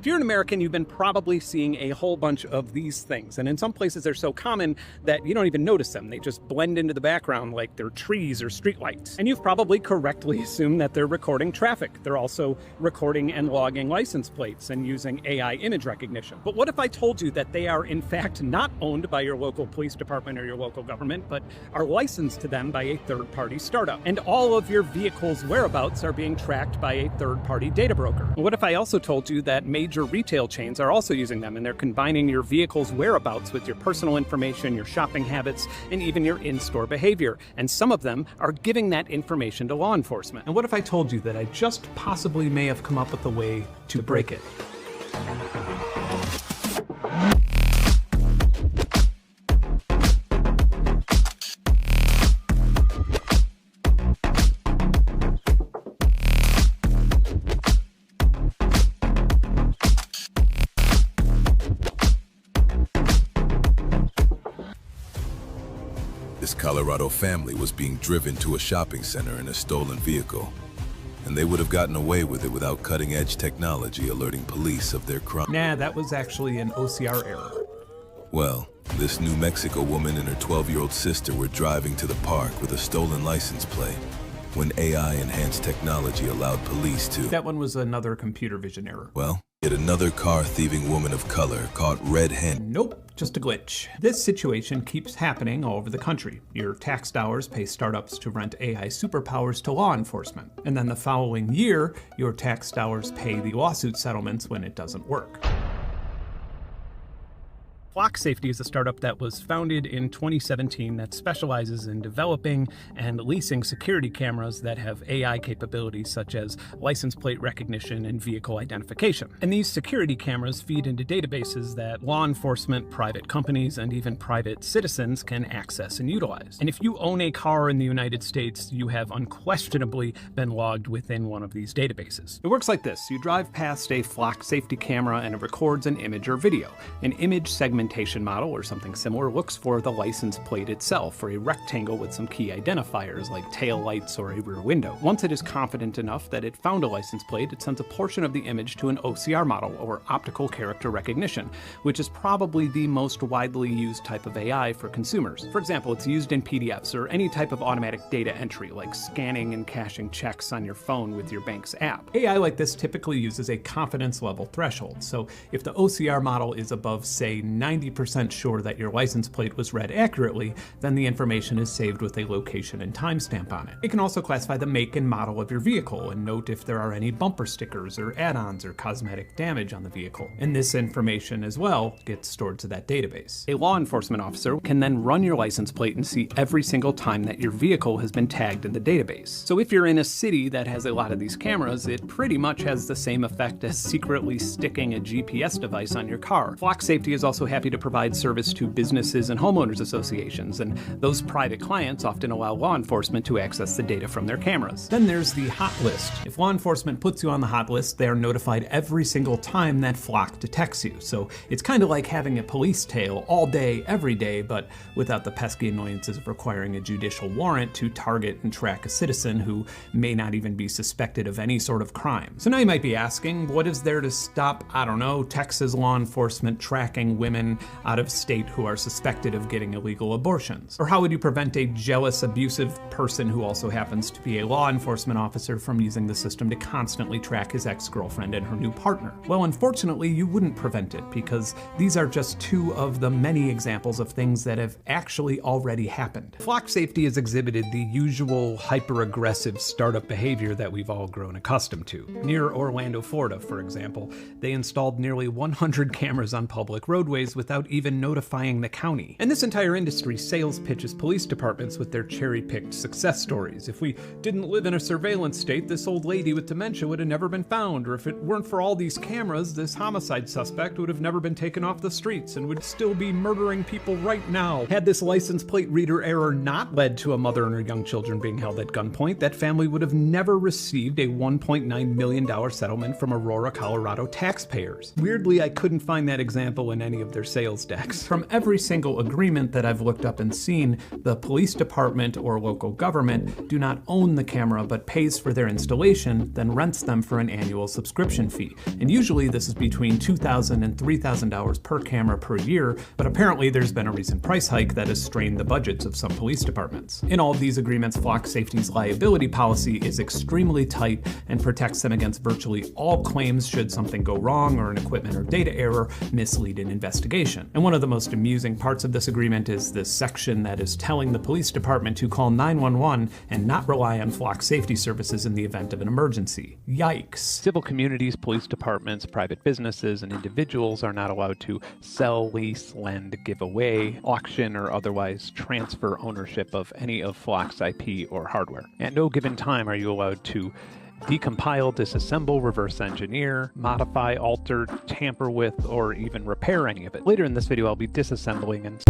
If you're an American, you've been probably seeing a whole bunch of these things, and in some places they're so common that you don't even notice them. They just blend into the background like they're trees or streetlights. And you've probably correctly assumed that they're recording traffic. They're also recording and logging license plates and using AI image recognition. But what if I told you that they are in fact not owned by your local police department or your local government, but are licensed to them by a third-party startup? And all of your vehicle's whereabouts are being tracked by a third-party data broker. What if I also told you that major retail chains are also using them, and they're combining your vehicle's whereabouts with your personal information, your shopping habits, and even your in-store behavior? And some of them are giving that information to law enforcement. And what if I told you that I just possibly may have come up with a way to break it? This Colorado family was being driven to a shopping center in a stolen vehicle, and they would have gotten away with it without cutting-edge technology alerting police of their crime. Nah, that was actually an OCR error. Well, this New Mexico woman and her 12-year-old sister were driving to the park with a stolen license plate when AI-enhanced technology allowed police to... That one was another computer vision error. Well, yet another car-thieving woman of color caught red-handed. Nope. Just a glitch. This situation keeps happening all over the country. Your tax dollars pay startups to rent AI superpowers to law enforcement. And then the following year, your tax dollars pay the lawsuit settlements when it doesn't work. Flock Safety is a startup that was founded in 2017 that specializes in developing and leasing security cameras that have AI capabilities such as license plate recognition and vehicle identification. And these security cameras feed into databases that law enforcement, private companies, and even private citizens can access and utilize. And if you own a car in the United States, you have unquestionably been logged within one of these databases. It works like this. You drive past a Flock Safety camera and it records an image or video. An image segmentation model or something similar looks for the license plate itself, or a rectangle with some key identifiers like tail lights or a rear window. Once it is confident enough that it found a license plate, it sends a portion of the image to an OCR model, or optical character recognition, which is probably the most widely used type of AI for consumers. For example, it's used in PDFs or any type of automatic data entry, like scanning and cashing checks on your phone with your bank's app. AI like this typically uses a confidence level threshold, so if the OCR model is above, say, 90% sure that your license plate was read accurately, then the information is saved with a location and timestamp on it. It can also classify the make and model of your vehicle and note if there are any bumper stickers or add-ons or cosmetic damage on the vehicle. And this information as well gets stored to that database. A law enforcement officer can then run your license plate and see every single time that your vehicle has been tagged in the database. So if you're in a city that has a lot of these cameras, it pretty much has the same effect as secretly sticking a GPS device on your car. Flock Safety is also happy to provide service to businesses and homeowners associations, and those private clients often allow law enforcement to access the data from their cameras. Then there's the hot list. If law enforcement puts you on the hot list, they are notified every single time that Flock detects you. So it's kind of like having a police tail all day, every day, but without the pesky annoyances of requiring a judicial warrant to target and track a citizen who may not even be suspected of any sort of crime. So now you might be asking, what is there to stop, I don't know, Texas law enforcement tracking women out of state who are suspected of getting illegal abortions? Or how would you prevent a jealous, abusive person who also happens to be a law enforcement officer from using the system to constantly track his ex-girlfriend and her new partner? Well, unfortunately, you wouldn't prevent it, because these are just two of the many examples of things that have actually already happened. Flock Safety has exhibited the usual hyper-aggressive startup behavior that we've all grown accustomed to. Near Orlando, Florida, for example, they installed nearly 100 cameras on public roadways without even notifying the county. And this entire industry sales pitches police departments with their cherry-picked success stories. If we didn't live in a surveillance state, this old lady with dementia would have never been found, or if it weren't for all these cameras, this homicide suspect would have never been taken off the streets and would still be murdering people right now. Had this license plate reader error not led to a mother and her young children being held at gunpoint, that family would have never received a $1.9 million settlement from Aurora, Colorado taxpayers. Weirdly, I couldn't find that example in any of their sales decks. From every single agreement that I've looked up and seen, the police department or local government do not own the camera but pays for their installation, then rents them for an annual subscription fee. And usually this is between $2,000 and $3,000 per camera per year, but apparently there's been a recent price hike that has strained the budgets of some police departments. In all of these agreements, Flock Safety's liability policy is extremely tight and protects them against virtually all claims should something go wrong or an equipment or data error mislead an investigation. And one of the most amusing parts of this agreement is this section that is telling the police department to call 911 and not rely on Flock Safety services in the event of an emergency. Yikes. Civil communities, police departments, private businesses, and individuals are not allowed to sell, lease, lend, give away, auction, or otherwise transfer ownership of any of Flock's IP or hardware. At no given time are you allowed to decompile, disassemble, reverse engineer, modify, alter, tamper with, or even repair any of it. Later in this video, I'll be disassembling and